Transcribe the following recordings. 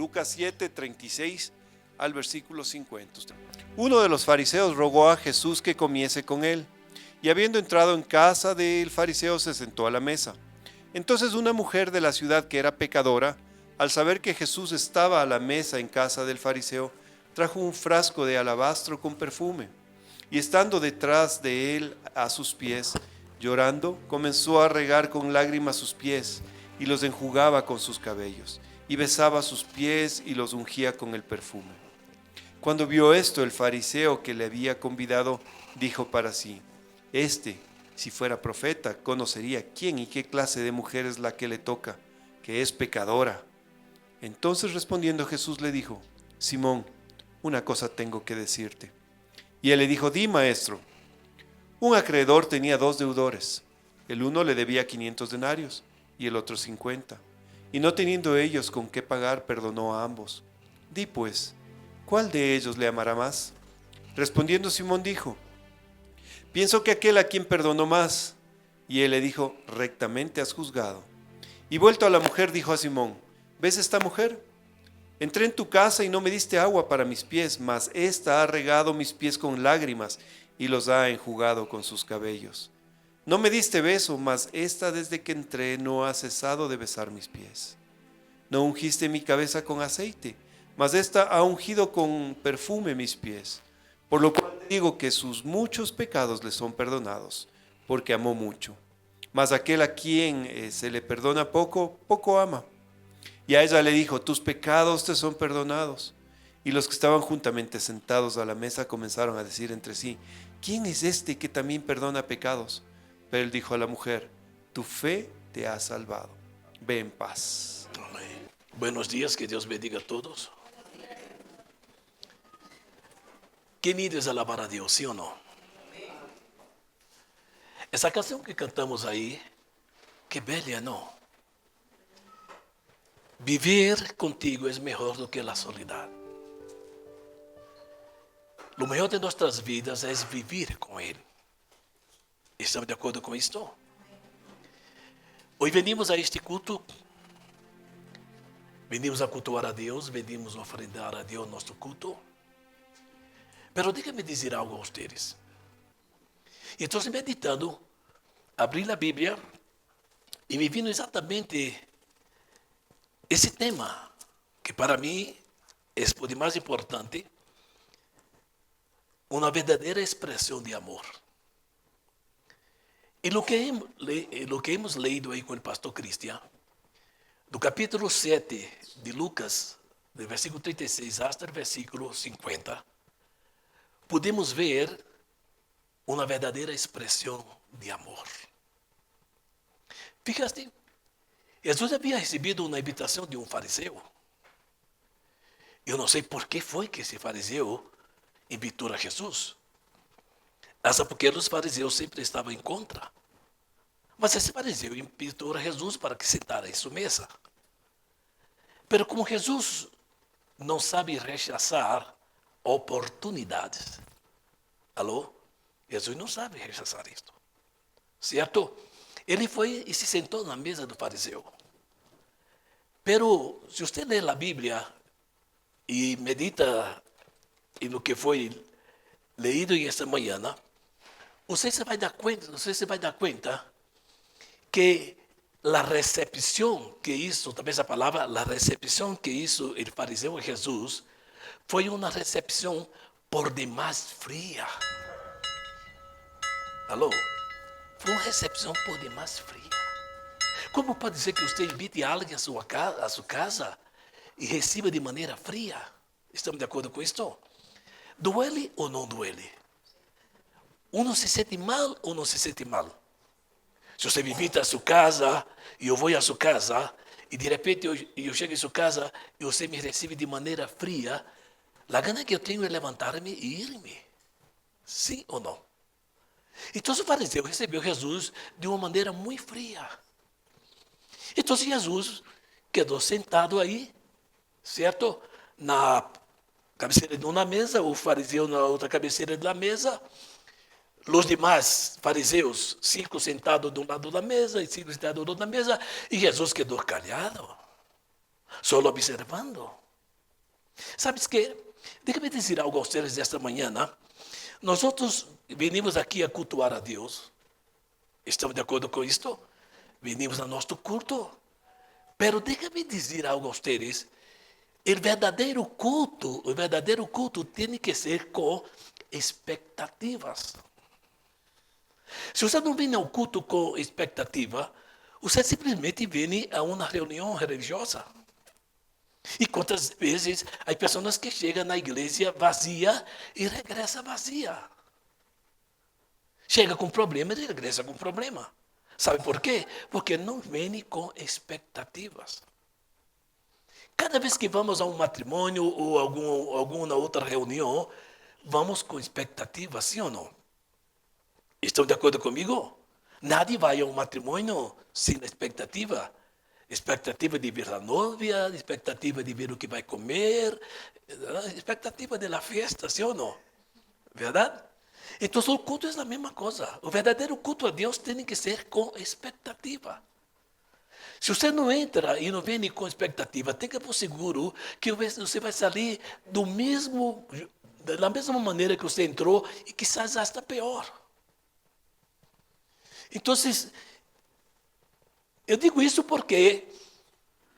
Lucas 7, 36 al versículo 50. Uno de los fariseos rogó a Jesús que comiese con él, y habiendo entrado en casa del fariseo se sentó a la mesa. Entonces una mujer de la ciudad que era pecadora, al saber que Jesús estaba a la mesa en casa del fariseo, trajo un frasco de alabastro con perfume, y estando detrás de él a sus pies, llorando, comenzó a regar con lágrimas sus pies, y los enjugaba con sus cabellos, y besaba sus pies y los ungía con el perfume. Cuando vio esto, el fariseo que le había convidado dijo para sí: si fuera profeta, conocería quién y qué clase de mujer es la que le toca, que es pecadora. Entonces respondiendo Jesús le dijo: Simón, una cosa tengo que decirte. Y él le dijo: Di, maestro. Un acreedor tenía 2 deudores. El uno le debía 500 denarios y el otro 50. Y no teniendo ellos con qué pagar, perdonó a ambos. Di pues, ¿cuál de ellos le amará más? Respondiendo Simón dijo: Pienso que aquel a quien perdonó más. Y él le dijo: Rectamente has juzgado. Y vuelto a la mujer dijo a Simón: ¿Ves esta mujer? Entré en tu casa y no me diste agua para mis pies, mas ésta ha regado mis pies con lágrimas y los ha enjugado con sus cabellos. No me diste beso, mas ésta desde que entré no ha cesado de besar mis pies. No ungiste mi cabeza con aceite, mas ésta ha ungido con perfume mis pies. Por lo cual te digo que sus muchos pecados le son perdonados, porque amó mucho. Mas aquel a quien se le perdona poco, poco ama. Y a ella le dijo: tus pecados te son perdonados. Y los que estaban juntamente sentados a la mesa comenzaron a decir entre sí: ¿quién es este que también perdona pecados? Pero él dijo a la mujer: tu fe te ha salvado. Ve en paz. Amén. Buenos días, que Dios bendiga a todos. Qué lindo es alabar a Dios, ¿sí o no? Esa canción que cantamos ahí, qué bella, ¿no? Vivir contigo es mejor do que la soledad. Lo mejor de nuestras vidas es vivir con Él. ¿Estamos de acuerdo con esto? Hoy venimos a este culto, venimos a cultuar a Deus, venimos a ofrendar a Deus nosso culto. Pero déjame dizer algo a ustedes. Então, meditando, abri a Bíblia e me vino exatamente esse tema, que para mim é o de mais importante, uma verdadeira expressão de amor. E lo que hemos leído aí com o pastor Cristian, do capítulo 7 de Lucas, do versículo 36 até o versículo 50, podemos ver uma verdadeira expressão de amor. Fíjate, Jesus havia recebido uma invitação de um fariseu. Eu não sei por que foi que esse fariseu invitou a Jesus. Essa porque os fariseus sempre estavam em contra. Mas esse fariseu invitou a Jesus para que sentara em sua mesa. Pero como Jesus não sabe rechazar oportunidades. Alô? Jesus não sabe rechazar isto. Certo? Ele foi e se sentou na mesa do fariseu. Pero, se você lê a Bíblia e medita no que foi leído esta manhã, você se vai dar conta que a recepção que hizo, talvez a palavra, a recepção que hizo o fariseu a Jesus foi uma recepção por demais fria. Alô? Foi uma recepção por demais fria. Como pode ser que você invite alguém à sua casa e receba de maneira fria? Estamos de acordo com isto? Duele ou não duele? Uno se sente mal ou não se sente mal? Se você me invita à sua casa e eu vou à sua casa e de repente eu chego em sua casa e você me recebe de maneira fria, a gana que eu tenho é levantar-me e ir-me. Sim ou não? Então o fariseu recebeu Jesus de uma maneira muito fria. Então Jesus quedou sentado aí, certo? Na cabeceira de uma mesa, o fariseu na outra cabeceira da mesa, os demais fariseus, 5 sentados de um lado da mesa e 5 sentados do outro da mesa, e Jesus quedou calhado, só observando. ¿Sabes qué? Déjame dizer algo a vocês esta manhã, né? Nós outros venimos aqui a cultuar a Deus. Estamos de acordo com isto? Venimos a nosso culto. Pero déjame dizer algo a vocês. O verdadeiro culto tem que ser com expectativas. Se você não vem ao culto com expectativa, você simplesmente vem a uma reunião religiosa. E quantas vezes há pessoas que chegam na igreja vazia e regressam vazia. Chega com problema e regressa com problema. Sabe por quê? Porque não vem com expectativas. Cada vez que vamos a um matrimônio ou alguma outra reunião, vamos com expectativas, sim ou não? Estão de acordo comigo? Nadie vai a um matrimônio sem expectativa. Expectativa de ver a noiva, expectativa de ver o que vai comer, expectativa da festa, sim ou não? Verdade? Então, o culto é a mesma coisa. O verdadeiro culto a Deus tem que ser com expectativa. Se você não entra e não vem com expectativa, tenha por seguro que você vai sair da mesma maneira que você entrou e quizás até pior. Então, eu digo isso porque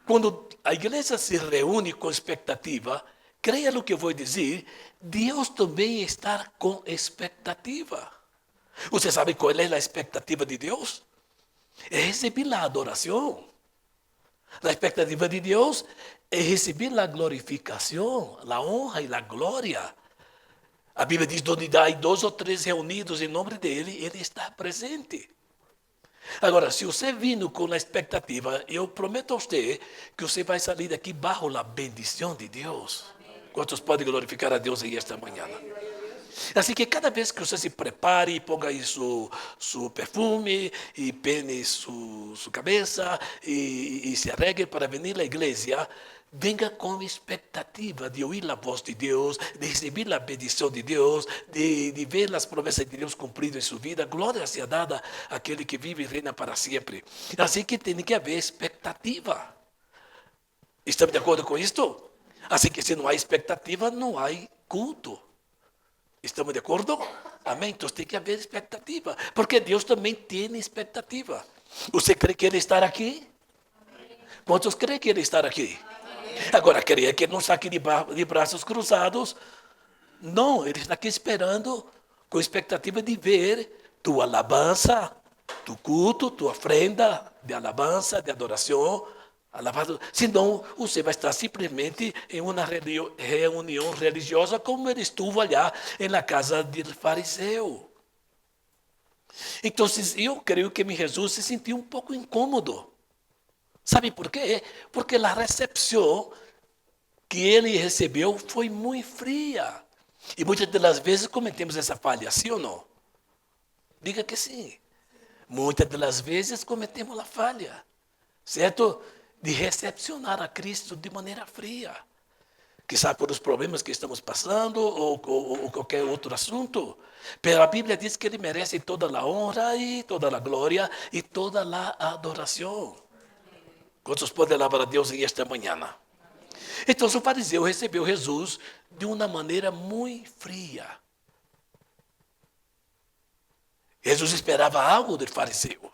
quando a igreja se reúne com expectativa, creia no que eu vou dizer, Deus também está com expectativa. Você sabe qual é a expectativa de Deus? É receber a adoração. A expectativa de Deus é receber a glorificação, a honra e a glória. A Bíblia diz, onde há 2 ou 3 reunidos em nome dele, ele está presente. Agora, se você vindo com a expectativa, eu prometo a você que você vai sair daqui bajo a bendição de Deus. Quantos podem glorificar a Deus aí esta manhã? Assim que cada vez que você se prepare, ponga aí seu perfume e peine sua cabeça e se arregle para vir à igreja, venga com expectativa de ouvir a voz de Deus, de receber a bendição de Deus, de ver as promessas de Deus cumpridas em sua vida. Glória seja dada àquele que vive e reina para sempre. Assim que tem que haver expectativa. Estamos de acordo com isto? Assim que se não há expectativa, não há culto. Estamos de acordo? Amém? Então tem que haver expectativa. Porque Deus também tem expectativa. Você crê que Ele está aqui? Quantos creem que Ele está aqui? Agora, creia que Ele não está aqui de braços cruzados. Não, Ele está aqui esperando com expectativa de ver tua alabança, tu culto, tua ofrenda de alabança, de adoração. Senão, você vai estar simplesmente em uma reunião religiosa como ele estuvo allá na casa do fariseu. Então, eu creio que Jesus se sentiu um pouco incômodo. Sabe por quê? Porque a recepção que ele recebeu foi muito fria. E muitas das vezes cometemos essa falha, sim ou não? Diga que sim. Muitas das vezes cometemos a falha, certo? De recepcionar a Cristo de maneira fria. Quizá por os problemas que estamos passando ou qualquer outro assunto. Mas a Bíblia diz que Ele merece toda a honra e toda a glória e toda a adoração. Quantos podem louvar a Deus esta manhã? Então o fariseu recebeu Jesus de uma maneira muito fria. Jesus esperava algo do fariseu.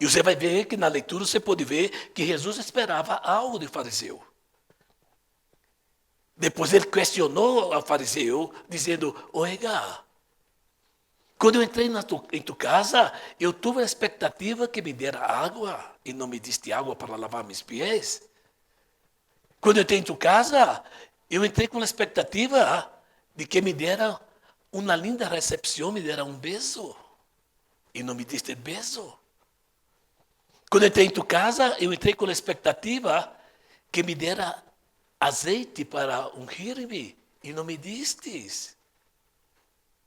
E você vai ver que na leitura você pode ver que Jesus esperava algo do fariseu. Depois ele questionou ao fariseu, dizendo, oiga, quando eu entrei em tua casa, eu tive a expectativa que me dera água e não me diste água para lavar meus pés. Quando eu entrei em tua casa, eu entrei com a expectativa de que me dera uma linda recepção, me dera um beijo e não me diste beijo. Quando eu entrei em tua casa, eu entrei com a expectativa que me dera azeite para ungir-me e não me distes.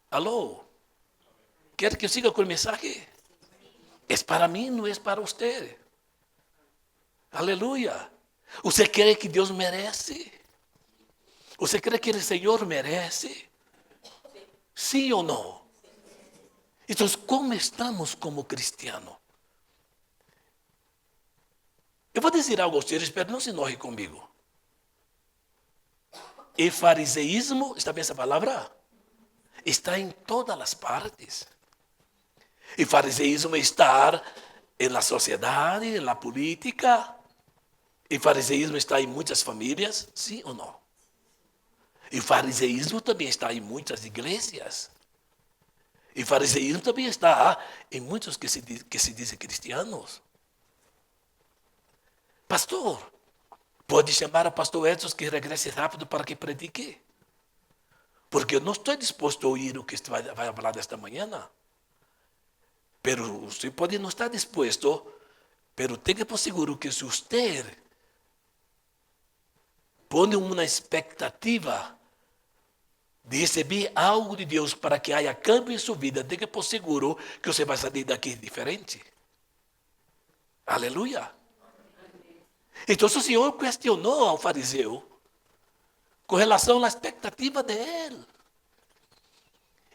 Alô? Quer que eu siga com o mensagem? É para mim, não é para você. Aleluia. Você crê que Deus merece? Você crê que o Senhor merece? Sim ou não? Então, como estamos como cristianos? Eu vou dizer algo a vocês, espero não se enoje comigo. el fariseísmo, ¿está bien esa palabra? Está en todas las partes. El fariseísmo está en la sociedad, en la política. El fariseísmo está en muchas familias, ¿sí o no? El fariseísmo también está en muchas iglesias. El fariseísmo también está en muchos que se dicen cristianos. Pastor, pode chamar a pastor Edson que regrese rápido para que predique. Porque eu não estou disposto a ouvir o que você vai falar desta manhã. Pero você pode não estar disposto, pero tenha por seguro que se você põe uma expectativa de receber algo de Deus para que haja cambio em sua vida, tenha por seguro que você vai sair daqui diferente. Aleluia. Então o Senhor questionou ao fariseu com relação à expectativa dele.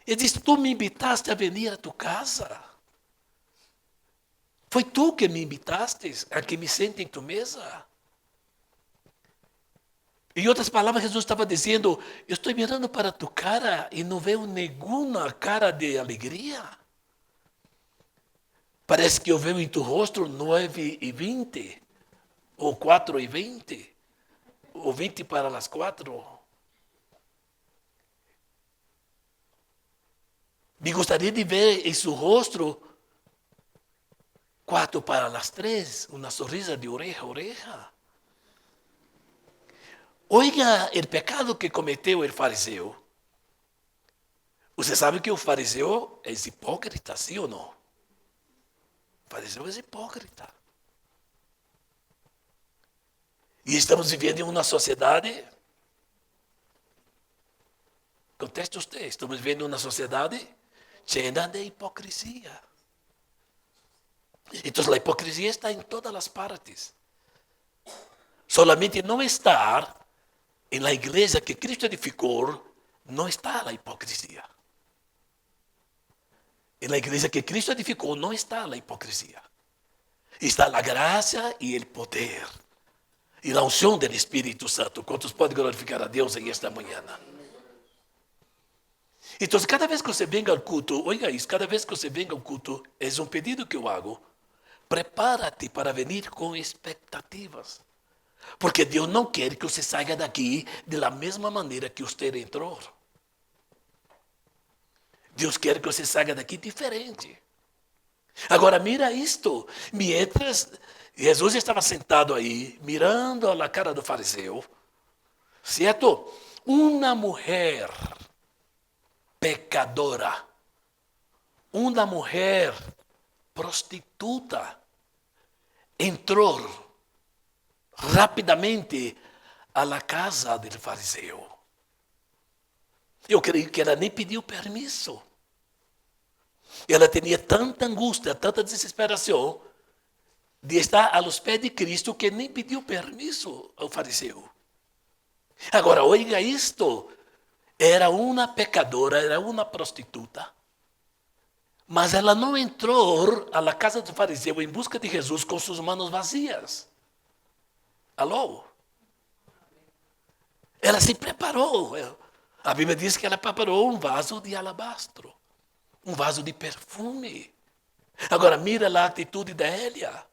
Ele disse, tu me invitaste a vir a tu casa. Foi tu que me invitaste a que me sente em tu mesa. Em outras palavras, Jesus estava dizendo, eu estou mirando para tu cara e não vejo nenhuma cara de alegria. Parece que eu vejo em tu rosto 9:20, ou 4:20, ou 20 para as 4. Me gostaria de ver em seu rosto 4 para as 3, uma sorrisa de oreja a oreja. Oiga o pecado que cometeu o fariseu. Você sabe que o fariseu é hipócrita, sim ou não? O fariseu é hipócrita. E estamos vivendo em uma sociedade, conteste você, estamos vivendo em uma sociedade cheia de hipocrisia. Então a hipocrisia está em todas as partes. Solamente não estar em la igreja que Cristo edificou, não está a hipocrisia. Em la igreja que Cristo edificou, não está a hipocrisia. Está a graça e o poder. E a unção do Espírito Santo. Quantos podem glorificar a Deus em esta manhã? Então, cada vez que você venga ao culto, oiga isso, cada vez que você venga ao culto, é um pedido que eu hago. Prepara-te para vir com expectativas. Porque Deus não quer que você saia daqui da mesma maneira que você entrou. Deus quer que você saia daqui diferente. Agora, mira isto. Mientras Jesus estava sentado aí, mirando a cara do fariseu, certo? Uma mulher pecadora, uma mulher prostituta, entrou rapidamente à la casa do fariseu. Eu creio que ela nem pediu permisso. Ela tinha tanta angústia, tanta desesperação de estar aos pés de Cristo que nem pediu permisso ao fariseu. Agora, oiga isto, era uma pecadora, era uma prostituta, mas ela não entrou à casa do fariseu em busca de Jesus com suas mãos vazias. Alô? Ela se preparou. A Bíblia diz que ela preparou um vaso de alabastro, um vaso de perfume. Agora, mira lá a atitude da Elia.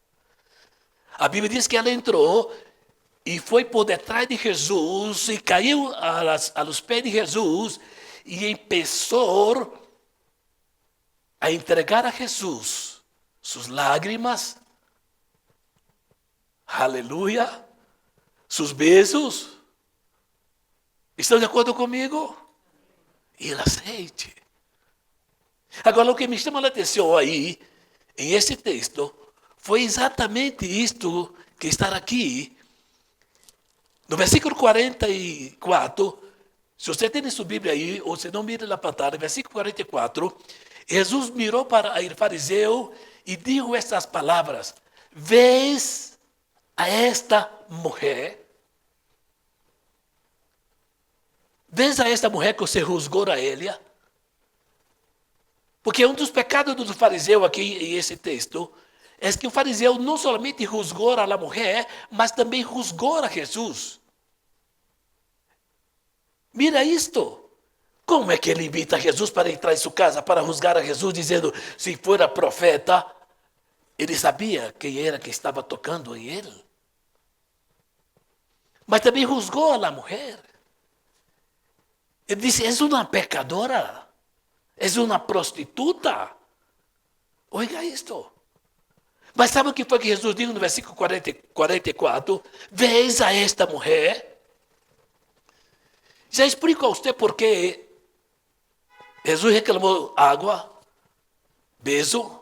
A Bíblia diz que ela entrou e foi por detrás de Jesus e caiu aos pés de Jesus e começou a entregar a Jesus suas lágrimas, aleluia, seus beijos. Estão de acordo comigo? E o azeite. Agora, o que me chama a atenção aí, em esse texto, foi exatamente isto que está aqui. No versículo 44, se você tem sua Bíblia aí, ou se não mira na pantalla, versículo 44, Jesus mirou para o fariseu e disse estas palavras: vês a esta mulher? Vês a esta mulher que você juzgou a Elia? Porque um dos pecados do fariseu aqui em esse texto é que o fariseu não somente juzgou a mulher, mas também juzgou a Jesus. Mira isto. Como é que ele invita a Jesus para entrar em sua casa, para juzgar a Jesus, dizendo, se fora profeta, ele sabia quem era que estava tocando em ele. Mas também juzgou a mulher. Ele disse, és uma pecadora, és uma prostituta. Oiga isto. Mas sabe o que foi que Jesus disse no versículo 44? Veis a esta mulher. Já explico a você por que Jesus reclamou água, beijo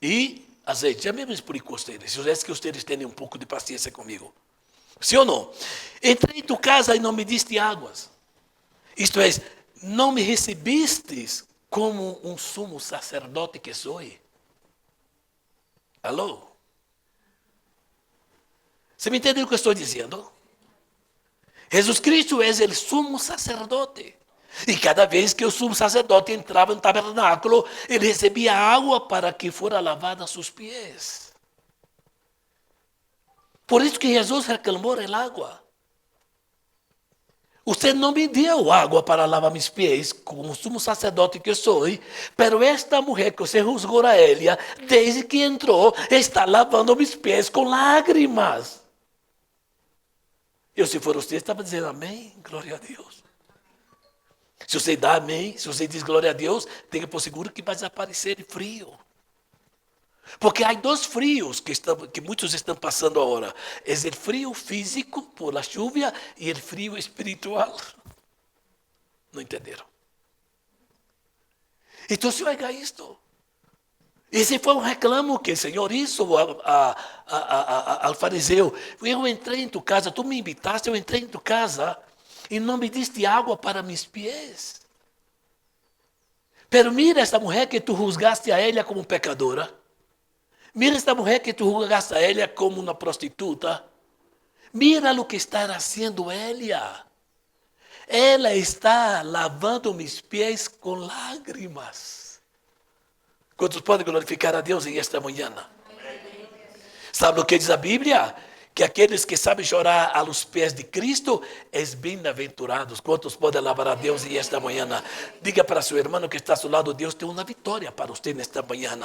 e azeite. Já mesmo explico a vocês. Eu acho que vocês têm um pouco de paciência comigo. Sim ou não? Entrei em tua casa e não me diste águas. Isto é, não me recebistes como um sumo sacerdote que sou. Alô? Você me entende o que eu estou dizendo? Jesus Cristo é o sumo sacerdote. E cada vez que o sumo sacerdote entrava no tabernáculo, ele recebia água para que fora lavada seus pés. Por isso que Jesus reclamou a água. Você não me deu água para lavar meus pés, como sumo sacerdote que eu sou, pero esta mulher que você juzgou a ela, desde que entrou, está lavando meus pés com lágrimas. Eu, se for você, estava dizendo amém, glória a Deus. Se você dá amém, se você diz glória a Deus, tenha por seguro que vai desaparecer frio. Porque há dois frios que muitos estão passando agora. É o frio físico por la chuva e o frio espiritual. Não entenderam? Então, se oiga isto. Esse foi um reclamo que o Senhor hizo ao fariseu. Eu entrei em tua casa, tu me invitaste, eu entrei em tua casa e não me diste água para meus pés. Pero mira esta mulher que tu juzgaste a ela como pecadora. Mira esta mulher que tu juzgaste a ela como uma prostituta. Mira o que está fazendo ela. Ela está lavando meus pés com lágrimas. Quantos podem glorificar a Deus em esta manhã? Sabe o que diz a Bíblia? Que aqueles que sabem chorar aos pés de Cristo, és bem-aventurados. Quantos podem louvar a Deus em esta manhã? Diga para seu irmão que está ao seu lado, Deus tem uma vitória para você nesta manhã.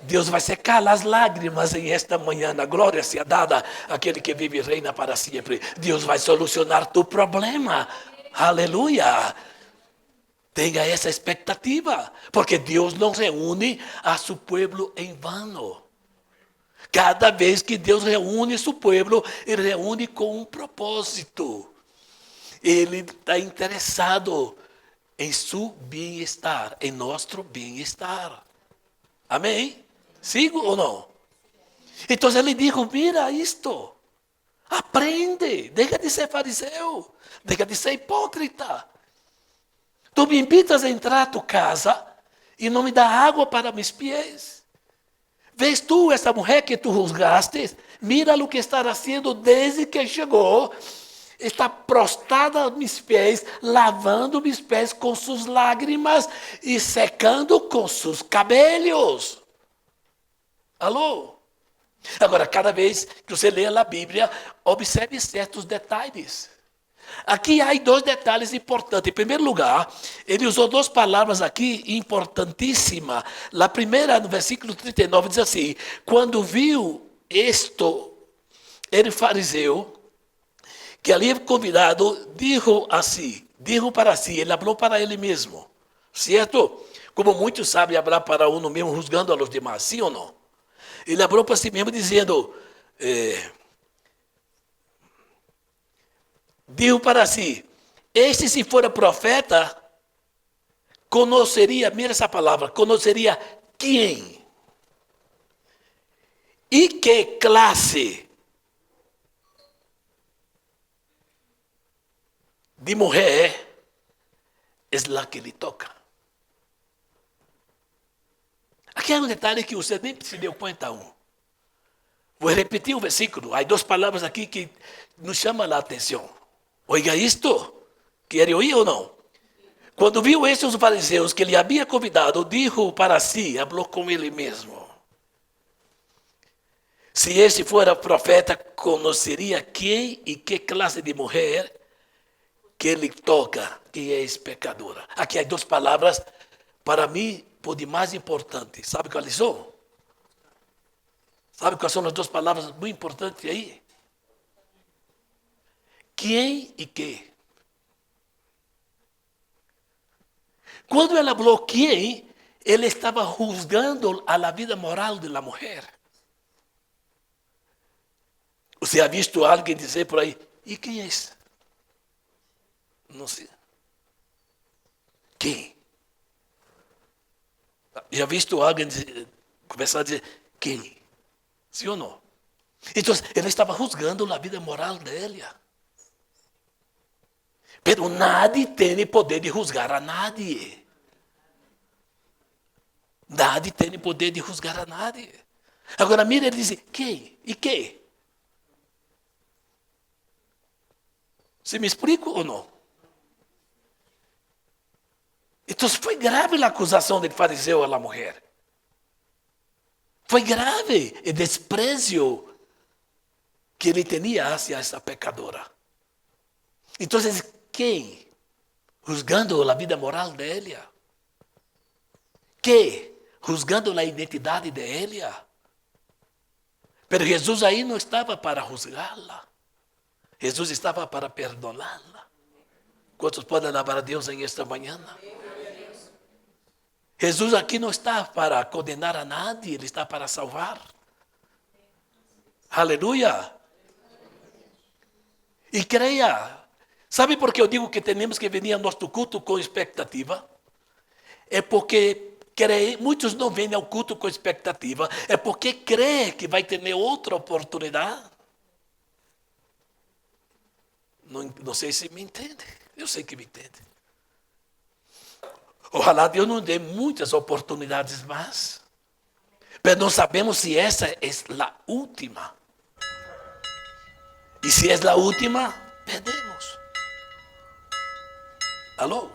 Deus vai secar as lágrimas em esta manhã. A glória seja dada àquele que vive e reina para sempre. Deus vai solucionar tu problema. Aleluia. Tenha essa expectativa. Porque Deus não reúne a seu povo em vano. Cada vez que Deus reúne seu povo, Ele reúne com um propósito. Ele está interessado em seu bem-estar, em nosso bem-estar. Amém? Sigo ou não? Então ele disse, mira isto. Aprende. Deixa de ser fariseu. Deixa de ser hipócrita. Tu me invitas a entrar a tua casa e não me dá água para meus pés. Vês tu essa mulher que tu juzgaste? Mira o que está fazendo desde que chegou. Está prostrada aos meus pés, lavando meus pés com suas lágrimas e secando com seus cabelos. Alô? Agora, cada vez que você lê a Bíblia, observe certos detalhes. Aqui há dois detalhes importantes. Em primeiro lugar, ele usou duas palavras aqui importantíssimas. A primeira, no versículo 39, diz assim: quando viu isto, ele fariseu, que ali convidado, dijo para si, ele falou para ele mesmo, certo? Como muitos sabem falar para um mesmo, juzgando a los demás, sim ou não? Ele falou para si mesmo, dizendo, dijo para si, este se fora profeta, conheceria, mira essa palavra, conheceria quem? E que classe de mulher é a que lhe toca. Aqui há um detalhe que você nem se deu conta. Vou repetir o versículo. Há duas palavras aqui que nos chamam a atenção. Oiga isto. Quer ouvir ou não? Quando viu estes fariseus que ele havia convidado, dijo para si, falou com ele mesmo. Se este fora profeta, conheceria quem e que classe de mulher que ele toca, que é pecadora. Aqui há duas palavras, para mim, por demais importantes. Sabe quais são? Sabe quais são as duas palavras muito importantes aí? Quem e que. Quando ela falou quem, ele estava juzgando a vida moral da mulher. Você ha visto alguém dizer por aí, e quem é esse? Não sei. Quem? Já visto alguém começar a dizer, quem? Sim ou não? Então, ele estava juzgando a vida moral dela. Pero nadie tem poder de juzgar a nadie. Nadie tem poder de juzgar a nadie. Agora, mira, ele diz, quem? E quem? Você me explica ou não? Então foi grave a acusação do fariseu à mulher. Foi grave o desprezo que ele tinha hacia essa pecadora. Então, quem? Juzgando a vida moral dela. Que? Juzgando a identidade dela. Mas Jesus aí não estava para juzgá-la. Jesus estava para perdoná-la. Quantos podem alabar a Deus em esta manhã? Jesus aqui não está para condenar a nadie, ele está para salvar. Aleluia. E creia. Sabe por que eu digo que temos que vir ao nosso culto com expectativa? É porque muitos não vêm ao culto com expectativa. É porque crê que vai ter outra oportunidade. Não sei se me entende. Eu sei que me entende. Ojalá Deus nos dê muitas oportunidades mais. Mas não sabemos se essa é a última. E se é a última, perdemos. Alô?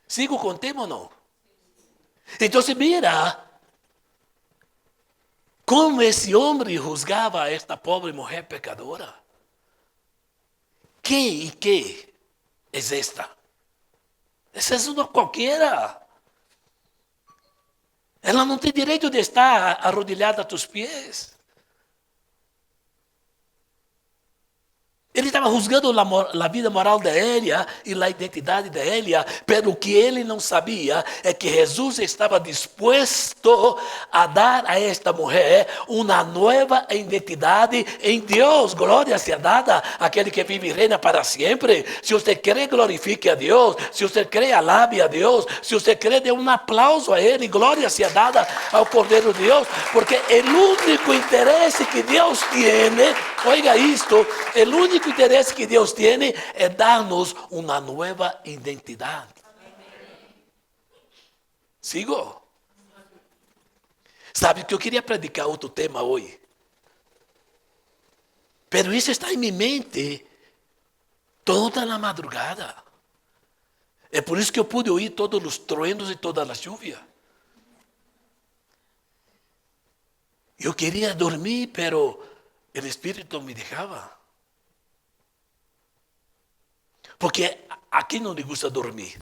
Sigo com o tema ou não? Então, mira como esse homem juzgava esta pobre mulher pecadora. Quem e que é esta? Essa é uma qualquer. Ela não tem direito de estar arrodilhada a tus pés. Ele estava juzgando a vida moral de ela e a identidade de ela, pero o que ele não sabia é que Jesus estava disposto a dar a esta mulher uma nova identidade em Deus. Glória seja dada àquele que vive e reina para sempre. Se você crê, glorifique a Deus. Se você crê, alabe a Deus. Se você crê, dê um aplauso a Ele. Glória seja dada ao Cordeiro de Deus, porque o único interesse que Deus tem, oiga isto, o único interesse que Deus tem é dar-nos uma nova identidade. Sigo? Sabe que eu queria predicar outro tema hoje. Pero isso está em minha mente toda a madrugada. É por isso que eu pude ouvir todos os truenos e toda a chuva. Eu queria dormir, pero o Espírito me deixava. Porque a quem não lhe gusta dormir?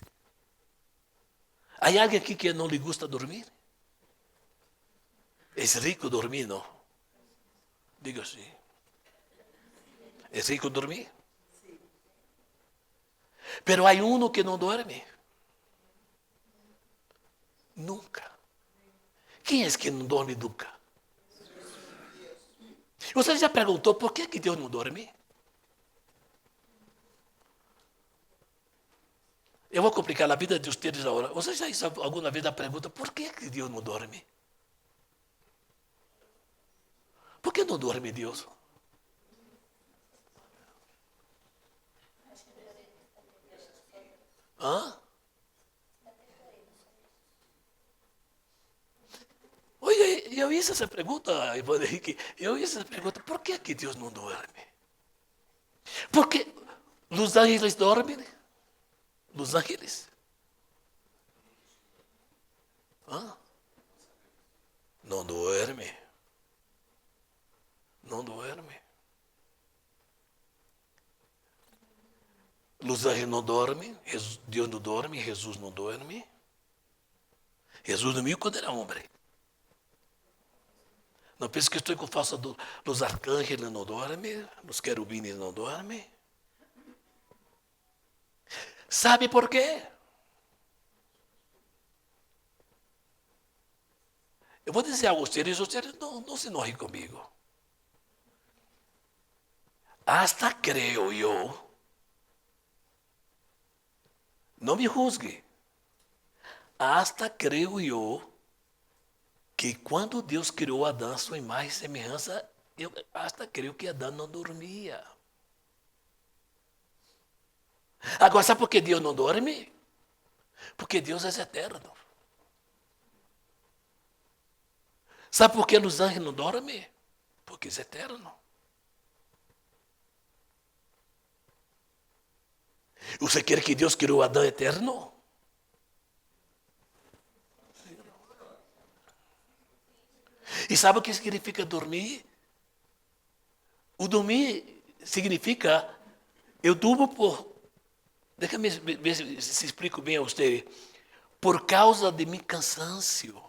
Há alguém aqui que não lhe gusta dormir? É rico dormir, não? Diga assim. É rico dormir? Pero há que não dorme. Nunca. Quem é que não dorme nunca? Você já perguntou por que Deus não dorme? Eu vou complicar a vida de vocês agora. Você já hizo alguma vez a pergunta, por que Deus não dorme? Por que não dorme Deus? Hã? Olha, eu fiz essa pergunta, Ivan Henrique, por que Deus não dorme? Porque os ángeles dormem? Los ángeles. Não duerme. Não duerme. Os anjos não dormem, Deus não dorme, Jesus não dorme. Jesus dormiu quando era homem. Não pense que estou com falsa dúvida. Os arcángeles não dormem, os querubines não dormem. Sabe por quê? Eu vou dizer algo a vocês não se enojem comigo. Hasta creio eu, não me juzgue, hasta creio eu, que quando Deus criou Adão, sua imagem e semelhança, eu hasta creio que Adão não dormia. Agora, sabe por que Deus não dorme? Porque Deus é eterno. Sabe por que os anjos não dormem? Porque é eterno. Você quer que Deus criou Adão eterno? E sabe o que significa dormir? O dormir significa, eu durmo por, deixa-me ver se explico bem a você, por causa de meu cansaço,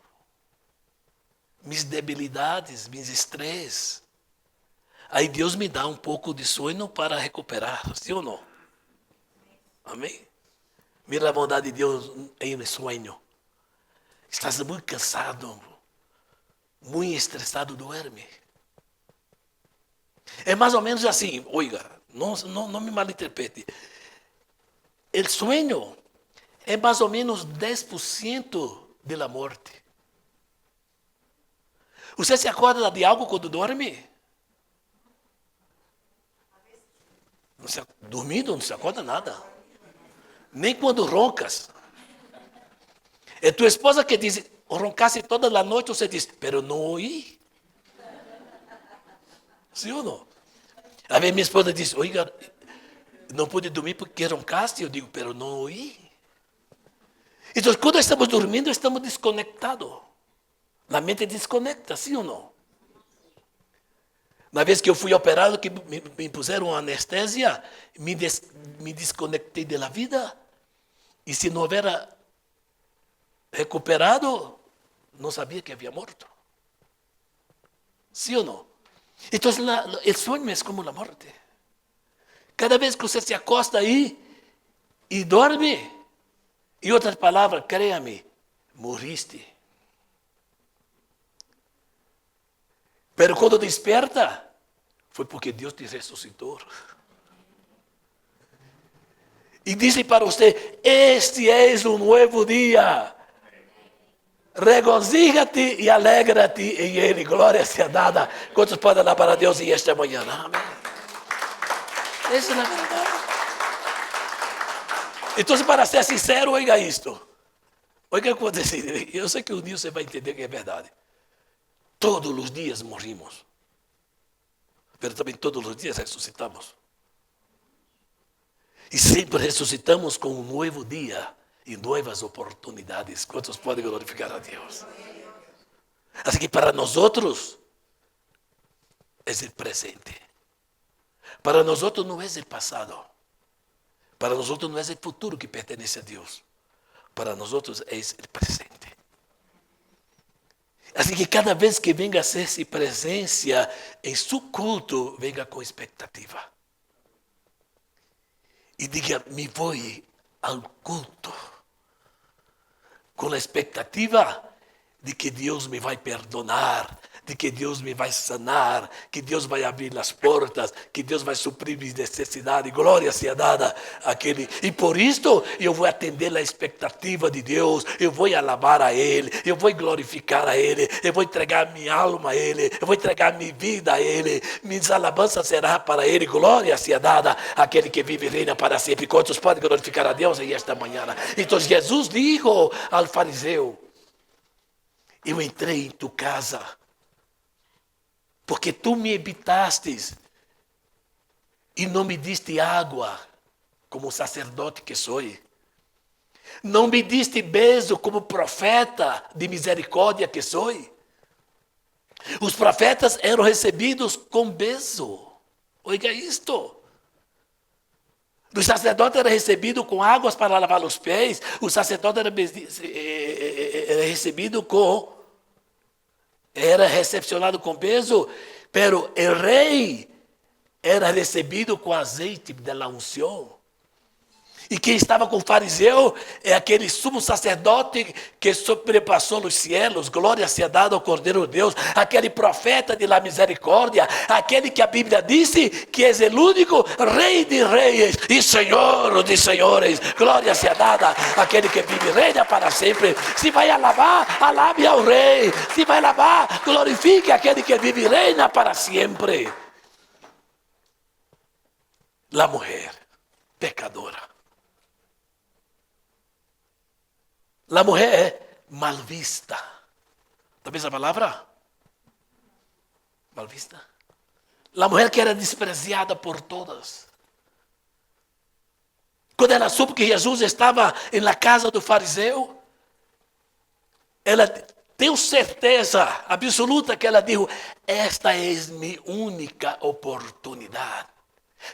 minhas debilidades, meus estresses. Aí Deus me dá um pouco de sono para recuperar, sim ou não? Amém? Mira a bondade de Deus em um sonho. Estás muito cansado, muito estressado, duerme. É mais ou menos assim, oiga, não me malinterprete. O sonho é mais ou menos 10% da morte. Você se acorda de algo quando dorme? Dormindo não se acorda nada. Nem quando roncas. É tua esposa que diz, roncasse toda a noite, você diz, pero não ouí. Sim ou não? A minha esposa diz, oiga, não pude dormir porque roncaste. Eu digo, pero não ouí. Então, quando estamos dormindo, estamos desconectados. A mente desconecta, sim ou não? Na vez que eu fui operado, que me puseram anestesia, me desconectei da vida. E se não houvera recuperado, não sabia que havia morto. Sim ou não? Então, o sonho é como a morte. Cada vez que você se acosta aí e dorme, em outras palavras, creia-me, morriste. Pero quando desperta, foi porque Deus te ressuscitou. E disse para você, este é um novo dia. Regozija-te e alegra-te em Ele. Glória seja dada. Quantos podem dar para Deus em esta manhã? Amém. Essa é a verdade. Então, para ser sincero, oiga isto. Oiga o que eu vou dizer. Eu sei que um dia você vai entender que é verdade. Todos os dias morrimos. Mas também todos os dias ressuscitamos. E sempre ressuscitamos com um novo dia e novas oportunidades. Quantos podem glorificar a Deus? Assim que para nós outros é o presente. Para nós outros não é o passado. Para nós outros não é o futuro que pertence a Deus. Para nós outros é o presente. Assim que cada vez que venga a ser-se presença em seu culto, venga com expectativa. E diga, me vou ao culto com a expectativa de que Deus me vai perdonar, de que Deus me vai sanar, que Deus vai abrir as portas, que Deus vai suprir minhas necessidades. Glória seja dada àquele. E por isso eu vou atender a expectativa de Deus, eu vou alabar a Ele, eu vou glorificar a Ele, eu vou entregar minha alma a Ele, eu vou entregar minha vida a Ele, minhas alabanças serão para Ele. Glória seja dada àquele que vive e reina para sempre. Quantos podem glorificar a Deus em esta manhã? Então Jesus disse ao fariseu, eu entrei em tua casa, porque tu me habitastes e não me diste água, como sacerdote que sou. Não me diste beijo, como profeta de misericórdia que sou. Os profetas eram recebidos com beijo. Oiga isto. O sacerdote era recebido com águas para lavar os pés. O sacerdote era recebido com... Era recepcionado com peso. Pero o rei era recebido com azeite da unção. E quem estava com o fariseu é aquele sumo sacerdote que sobrepassou os cielos, glória seja dada ao Cordeiro de Deus, aquele profeta de la misericórdia, aquele que a Bíblia disse que é o único rei de reis e senhor de senhores, glória seja dada àquele que vive e reina para sempre. Se vai alabar, alabe ao rei. Se vai alabar, glorifique aquele que vive e reina para sempre. La mulher pecadora. La mulher mal vista. ¿Sabes a palavra? Mal vista. La mulher que era desprezada por todas. Quando ela soube que Jesus estava na casa do fariseu, ela tem certeza absoluta que ela disse: esta é minha única oportunidade.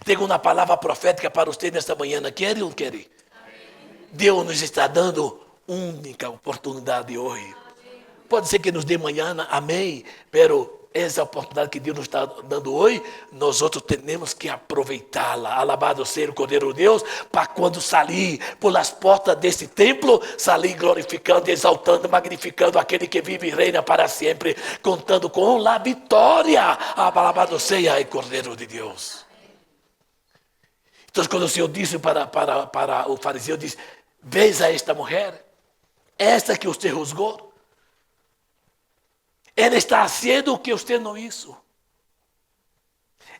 Tenho uma palavra profética para você nesta manhã. Quer ou não quer? Deus nos está dando única oportunidade hoje. Pode ser que nos dê amanhã, amém. Pero essa oportunidade que Deus nos está dando hoje, nós outros temos que aproveitá-la. Alabado seja o Cordeiro de Deus, para quando sair pelas portas desse templo, sair glorificando, exaltando, magnificando aquele que vive e reina para sempre, contando com a vitória. Alabado seja o Cordeiro de Deus. Então, quando o Senhor disse para o fariseu, disse: veja esta mulher, esta que você juzgou, ela está fazendo o que você não hizo.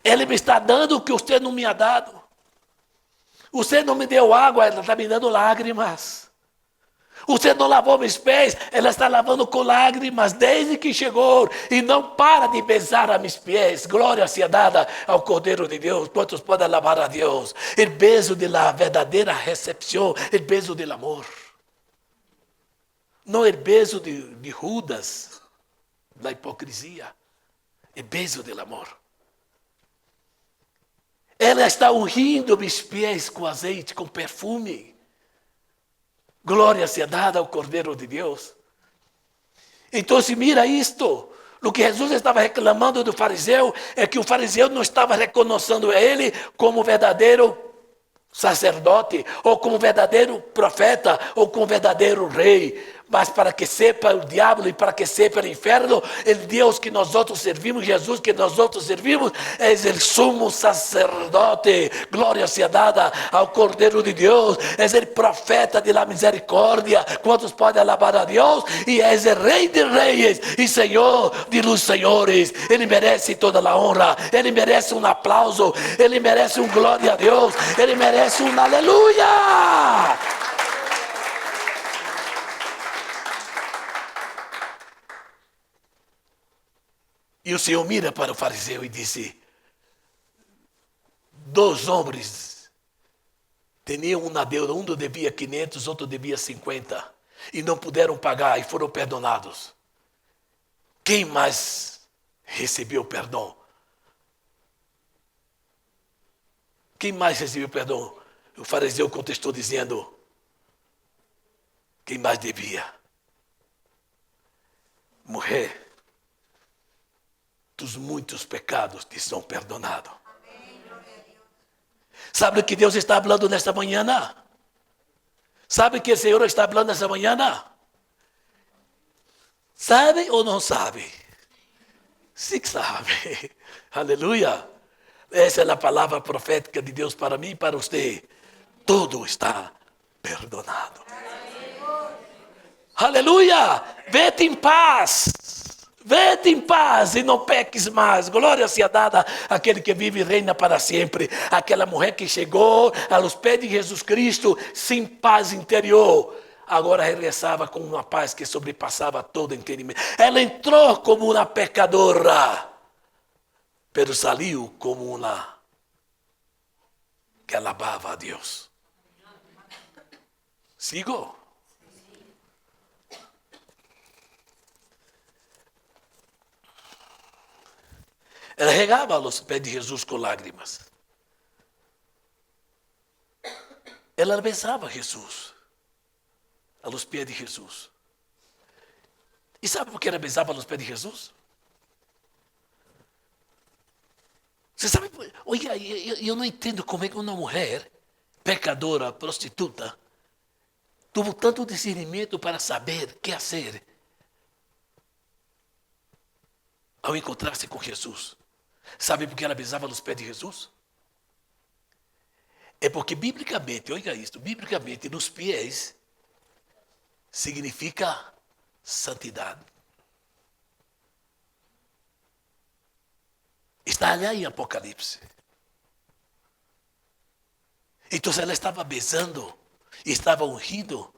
Ela me está dando o que você não me ha dado. Você não me deu água, ela está me dando lágrimas. Você não lavou meus pés, ela está lavando com lágrimas desde que chegou e não para de besar a meus pés. Glória seja dada ao Cordeiro de Deus. Quantos podem alabar a Deus? O beijo da verdadeira recepção, o beijo do amor. Não é beijo de Judas, da hipocrisia. É beijo do amor. Ela está ungindo meus pés com azeite, com perfume. Glória seja dada ao Cordeiro de Deus. Então, se mira isto. O que Jesus estava reclamando do fariseu é que o fariseu não estava reconhecendo ele como verdadeiro sacerdote, ou como verdadeiro profeta, ou como verdadeiro rei. Mas para que sepa o diabo e para que sepa o inferno, o Deus que nós outros servimos, Jesus que nós outros servimos, é o sumo sacerdote. Glória seja dada ao Cordeiro de Deus. É o profeta de la misericórdia. Quantos podem alabar a Deus? E é o rei de reis e senhor de los senhores. Ele merece toda a honra. Ele merece um aplauso. Ele merece um glória a Deus. Ele merece um aleluia. E o Senhor mira para o fariseu e disse: dois homens tinham uma deuda, um devia 500, outro devia 50, e não puderam pagar e foram perdonados. Quem mais recebeu perdão? Quem mais recebeu perdão? O fariseu contestou dizendo: quem mais devia? Mulher, dos muitos pecados te são perdonados. Sabe o que Deus está falando nesta manhã? Sabe o que o Senhor está falando nesta manhã? Sabe ou não sabe? Sim que sabe. Aleluia. Essa é a palavra profética de Deus para mim e para você. Tudo está perdonado. Aleluia. Vete em paz. Vete em paz e não peques mais. Glória seja dada àquele que vive e reina para sempre. Aquela mulher que chegou aos pés de Jesus Cristo sem paz interior, agora regressava com uma paz que sobrepassava todo entendimento. Ela entrou como uma pecadora, pero saiu como uma que alabava a Deus. Sigo? Ela regava aos pés de Jesus com lágrimas. ela besava Jesus, a los pés de Jesus. E sabe por que ela besava los pés de Jesus? Você sabe, olha, eu não entendo como é que uma mulher pecadora, prostituta, tuvo tanto discernimento para saber o que fazer ao encontrar-se com Jesus. Sabe por que ela besava os pés de Jesus? É porque biblicamente, olha isso, biblicamente, nos pés significa santidade. Está allá em Apocalipse. Então ela estava besando e estava ungindo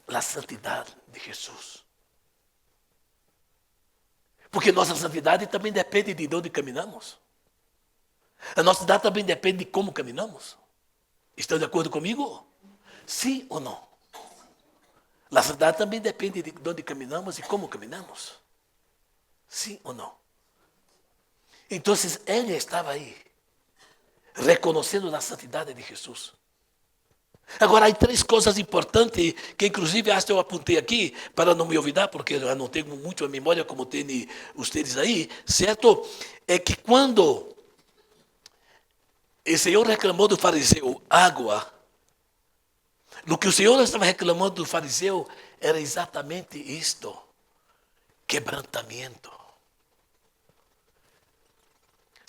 a santidade de Jesus. Porque nossa santidade também depende de onde caminhamos. A nossa santidade também depende de como caminhamos. Estão de acordo comigo? Sim ou não? A santidade também depende de onde caminhamos e como caminhamos. Sim ou não? Então, ela estava aí, reconhecendo a santidade de Jesus. Agora, há três coisas importantes que, inclusive, esta eu apontei aqui, para não me olvidar, porque eu não tenho muito a memória como tem vocês aí, certo? É que quando o Senhor reclamou do fariseu água, no que o Senhor estava reclamando do fariseu era exatamente isto: quebrantamento.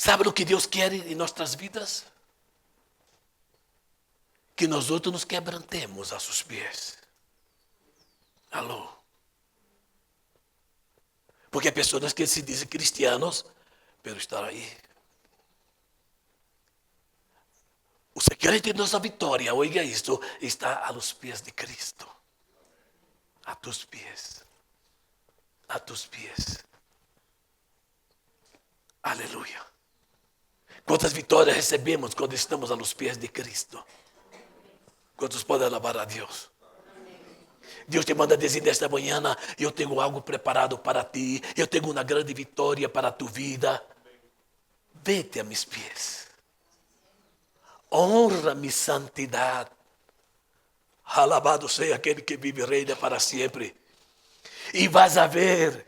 Sabe o que Deus quer em nossas vidas? Que nós outros nos quebrantemos a seus pés. Alô? Porque há pessoas que se dizem cristianos, pero estão aí. O segredo de nossa vitória, oiga isto, está a los pés de Cristo. A tus pés. A tus pés. Aleluia. Quantas vitórias recebemos quando estamos a los pés de Cristo? Quantos podem alabar a Deus? Deus te manda dizer nesta manhã: eu tenho algo preparado para ti, eu tenho uma grande vitória para a tua vida. Vete a meus pés. Honra minha santidade. Alabado seja aquele que vive e reina para sempre. E vais a ver,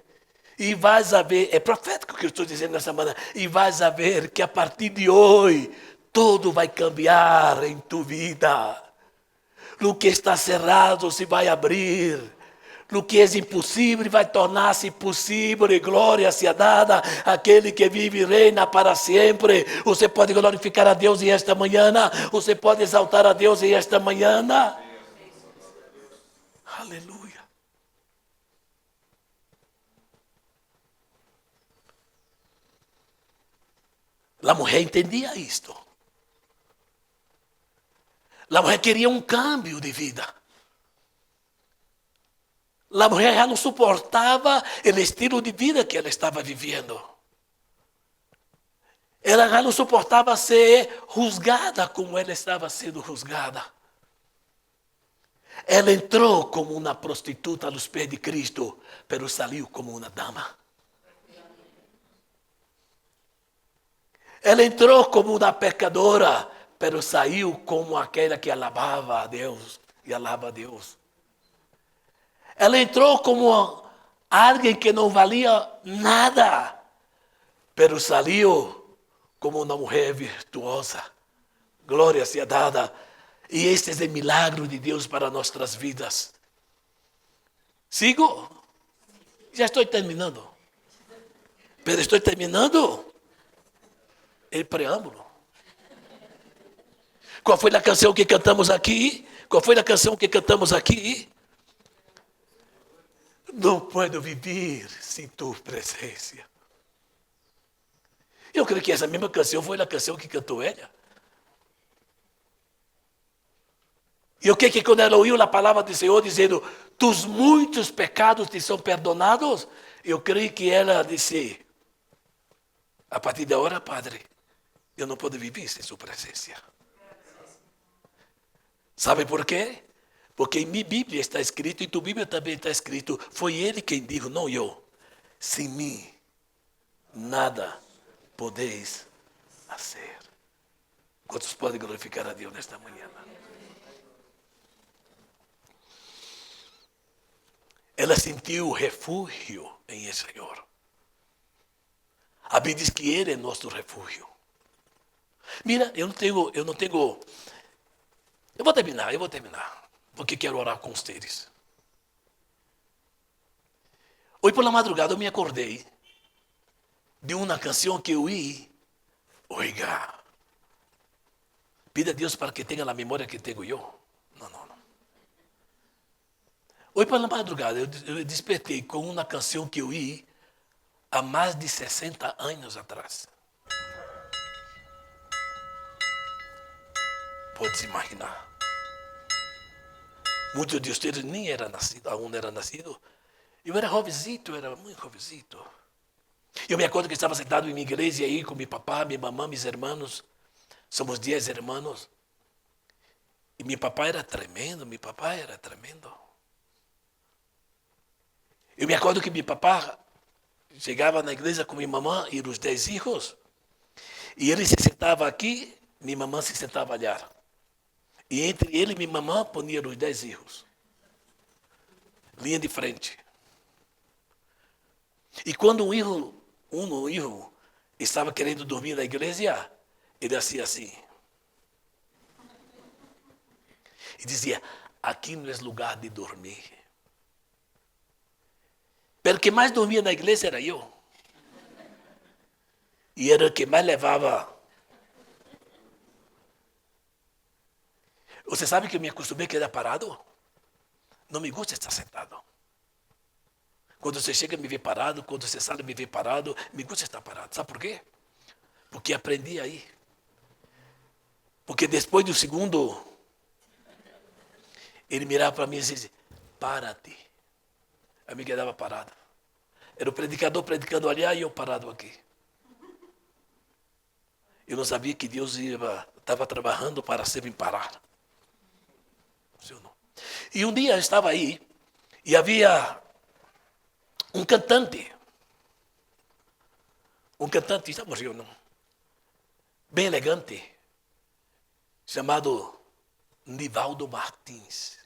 é profético que eu estou dizendo nessa manhã, e vais a ver que a partir de hoje, tudo vai cambiar em tua vida. No que está cerrado se vai abrir. No que é impossível vai tornar-se possível, e glória seja dada àquele que vive e reina para sempre. Você pode glorificar a Deus em esta manhã, você pode exaltar a Deus em esta manhã. Aleluia. A mulher entendia isto. A mulher queria um câmbio de vida. A mulher já não suportava o estilo de vida que ela estava vivendo. Ela já não suportava ser juzgada como ela estava sendo juzgada. Ela entrou como uma prostituta aos pés de Cristo, mas saiu como uma dama. Ela entrou como uma pecadora, mas saiu como aquela que alabava a Deus e alaba a Deus. Ela entrou como alguém que não valia nada, mas saiu como uma mulher virtuosa. Glória seja dada. E este é o milagre de Deus para nossas vidas. Sigo? Já estou terminando. Mas estou terminando o preâmbulo. Qual foi a canção que cantamos aqui? Qual foi a canção que cantamos aqui? Não posso viver sem tua presença. Eu creio que essa mesma canção foi a canção que cantou ela. E o que quando ela ouviu a palavra do Senhor dizendo: tus muitos pecados te são perdonados, eu creio que ela disse: a partir de agora, Padre, eu não posso viver sem sua presença. Sabe por quê? Porque em minha Bíblia está escrito, e tua Bíblia também está escrito, foi ele quem disse, não eu: sem mim, nada podeis fazer. Quantos podem glorificar a Deus nesta manhã? ela sentiu refúgio em el Senhor. A Bíblia diz que Ele é nosso refúgio. Mira, eu não tenho. Eu vou terminar, porque quero orar com vocês. Hoje pela madrugada eu me acordei de uma canção que eu ouvi. Oiga, pida a Deus para que tenha a memória que tenho eu. Não. Hoje pela madrugada eu despertei com uma canção que eu ouvi há mais de 60 anos atrás. Pode se imaginar. Muitos de vocês nem eram nascidos, aún era nascido. Eu era jovenzito, era muito jovenzito. Eu me acordo que estava sentado em minha igreja aí com meu papá, minha mamãe, meus irmãos. Somos 10 irmãos. E meu papai era tremendo. Eu me acordo que meu papá chegava na igreja com minha mamãe e os 10 filhos. E ele se sentava aqui, minha mamãe se sentava ali. E entre ele e minha mamãe ponia os 10 filhos. Linha de frente. E quando um filho estava querendo dormir na igreja, ele hacía assim. E dizia, aqui não é lugar de dormir. Pero o que mais dormia na igreja era eu. E era o que mais levava. Você sabe que eu me acostumei a quedar parado? Não me gusta estar sentado. Quando você chega, me vê parado. Quando você sai, me vê parado. Me gusta estar parado. Sabe por quê? Porque aprendi aí. Porque depois do segundo, ele mirava para mim e dizia, para-te. Eu me quedava parado. Era o predicador predicando ali e eu parado aqui. Eu não sabia que Deus estava trabalhando para ser me parar. E um dia eu estava aí e havia um cantante já morreu, não? Bem elegante, chamado Nivaldo Martins.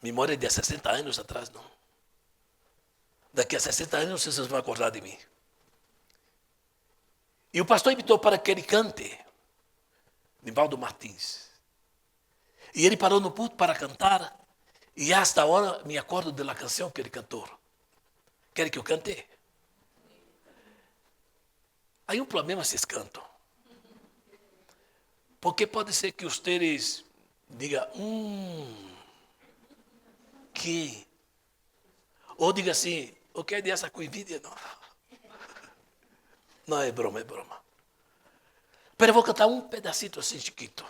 Memória de 60 anos atrás, não? Daqui a 60 anos vocês vão acordar de mim. E o pastor invitou para que ele cante, Nivaldo Martins. E ele parou no púlpito para cantar, e hasta agora me acordo da canção que ele cantou. Quer que eu cante? Aí um problema se cantam. Porque pode ser que vocês digam, que? Ou diga assim, o que é dessa coivídia? Não. Não, é broma. Mas eu vou cantar um pedacito assim chiquito.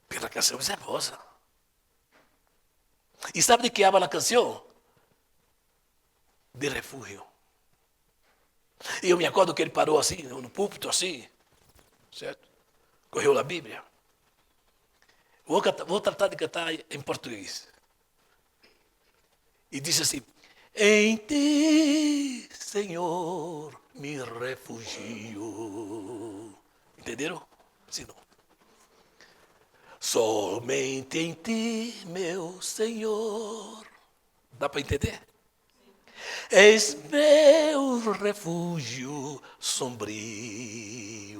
Porque a canção é hermosa. E sabe de que habla a canção? De refúgio. E eu me acordo que ele parou assim, no púlpito assim, certo? Correu a Bíblia. Vou tratar de cantar em português. E disse assim, em ti, Senhor, me refugio. Entenderam? Sim, não. Somente em ti, meu Senhor. Dá para entender? És meu refúgio sombrio,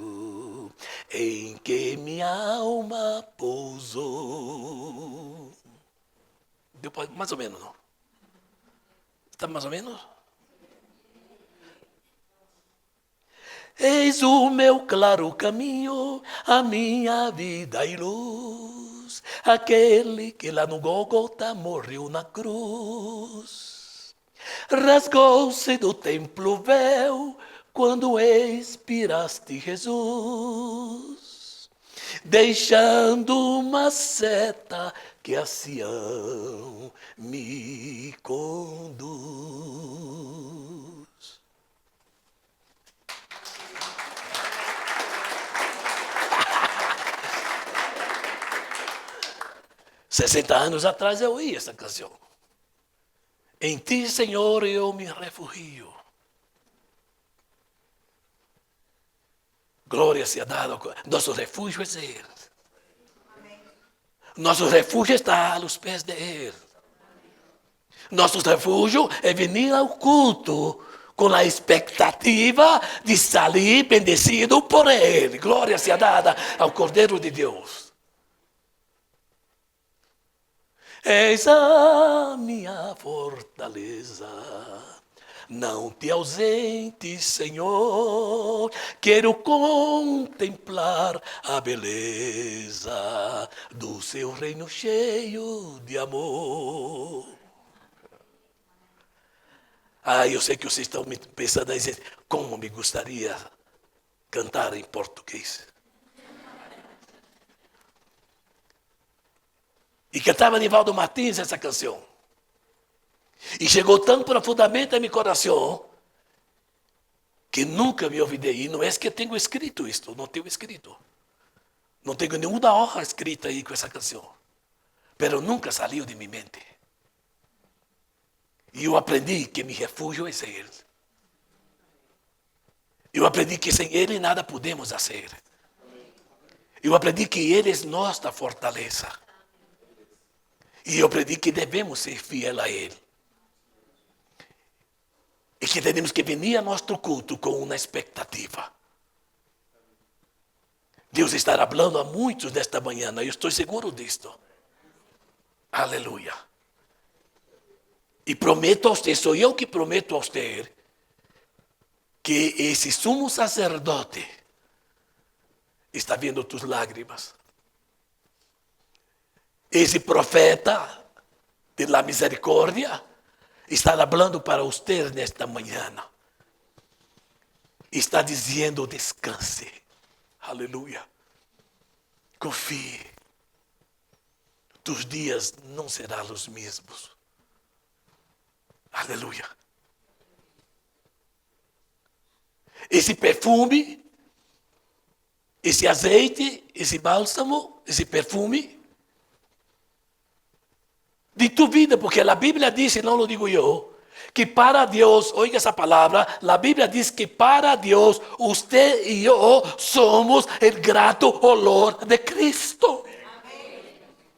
em que minha alma pousou. Deu mais ou menos, não? Está mais ou menos? Eis o meu claro caminho, a minha vida e luz, aquele que lá no Gólgota morreu na cruz. Rasgou-se do templo o véu quando expiraste, Jesus, deixando uma seta que a Sião me conduz. 60 anos atrás eu ouvi essa canção. Em ti, Senhor, eu me refugio. Glória seja dada. Nosso refúgio é Ele. Nosso refúgio está aos pés de Ele. Nosso refúgio é vir ao culto com a expectativa de sair bendecido por Ele. Glória seja dada ao Cordeiro de Deus. Eis a minha fortaleza. Não te ausentes, Senhor, quero contemplar a beleza do seu reino cheio de amor. Eu sei que vocês estão pensando a dizer, como me gostaria cantar em português. E cantava Nivaldo Martins essa canção. E chegou tão profundamente a meu coração que nunca me olvidei. E não é que eu tenho escrito isto, não tenho escrito. Não tenho nenhuma honra escrita aí com essa canção. Pero nunca saiu de minha mente. E eu aprendi que meu refúgio é Ele. Eu aprendi que sem Ele nada podemos fazer. Eu aprendi que Ele é nossa fortaleza. E eu aprendi que devemos ser fiel a Ele. E que temos que vir a nosso culto com uma expectativa. Deus está falando a muitos nesta manhã, eu estou seguro disto. Aleluia. E prometo a você, sou eu que prometo a você, que esse sumo sacerdote está vendo tus lágrimas. Esse profeta de la misericórdia está falando para você nesta manhã. Está dizendo, descanse. Aleluia. Confie. Tus dias não serão os mesmos. Aleluia. Esse perfume, esse azeite, esse bálsamo, esse perfume, de tu vida, porque a Bíblia diz, e não lo digo eu, que para Deus, oiga essa palavra, a Bíblia diz que para Deus, você e eu somos o grato olor de Cristo.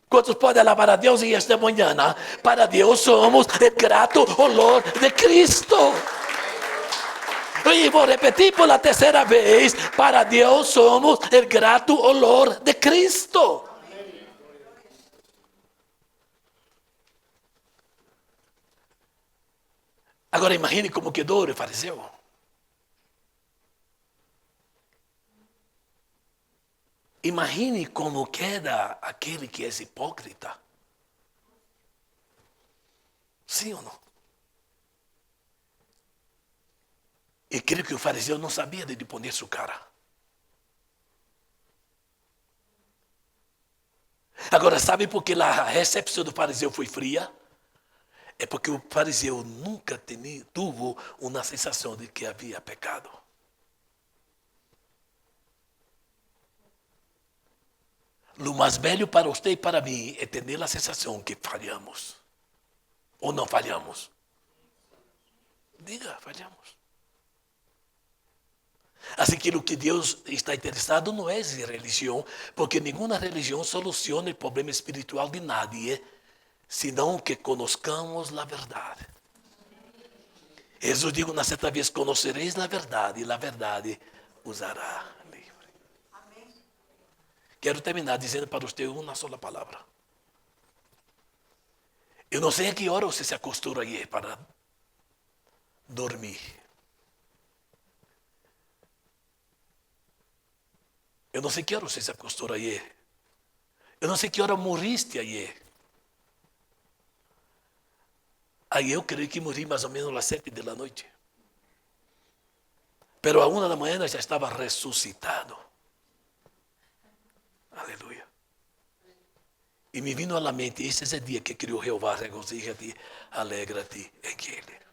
Quantos podem alabar a Deus esta manhã? Para Deus somos o grato olor de Cristo. E vou repetir por a terceira vez, para Deus somos o grato olor de Cristo. Agora imagine como quedou o fariseu. Imagine como queda aquele que é hipócrita. Sim ou não? E creio que o fariseu não sabia de poner sua cara. Agora, sabe por que a recepção do fariseu foi fria? É porque o fariseu nunca teve uma sensação de que havia pecado. O mais velho para você e para mim é ter a sensação que falhamos. Ou não falhamos? Diga, falhamos. Assim que o que Deus está interessado não é em religião, porque nenhuma religião soluciona o problema espiritual de nadie, senão que conozcamos a verdade. Jesus digo na certa vez, conhecereis a verdade, e a verdade os hará livre. Amém. Quero terminar dizendo para você uma só palavra. Eu não sei a que hora você se acostumou aí para dormir. Eu não sei que hora você se acostumou aí. Eu não sei que hora morriste aí. Aí eu creio que morri mais ou menos às 7 da noite. Pero a 1 da manhã já estava ressuscitado. Aleluia. E me vino à mente, esse é o dia que criou Jeová, regozija-te, alegra-te em Ele.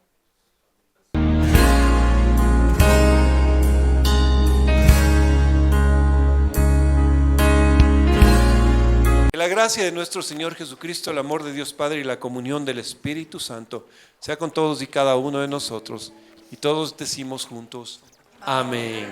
Que la gracia de nuestro Señor Jesucristo, el amor de Dios Padre y la comunión del Espíritu Santo sea con todos y cada uno de nosotros. Y todos decimos juntos, amén.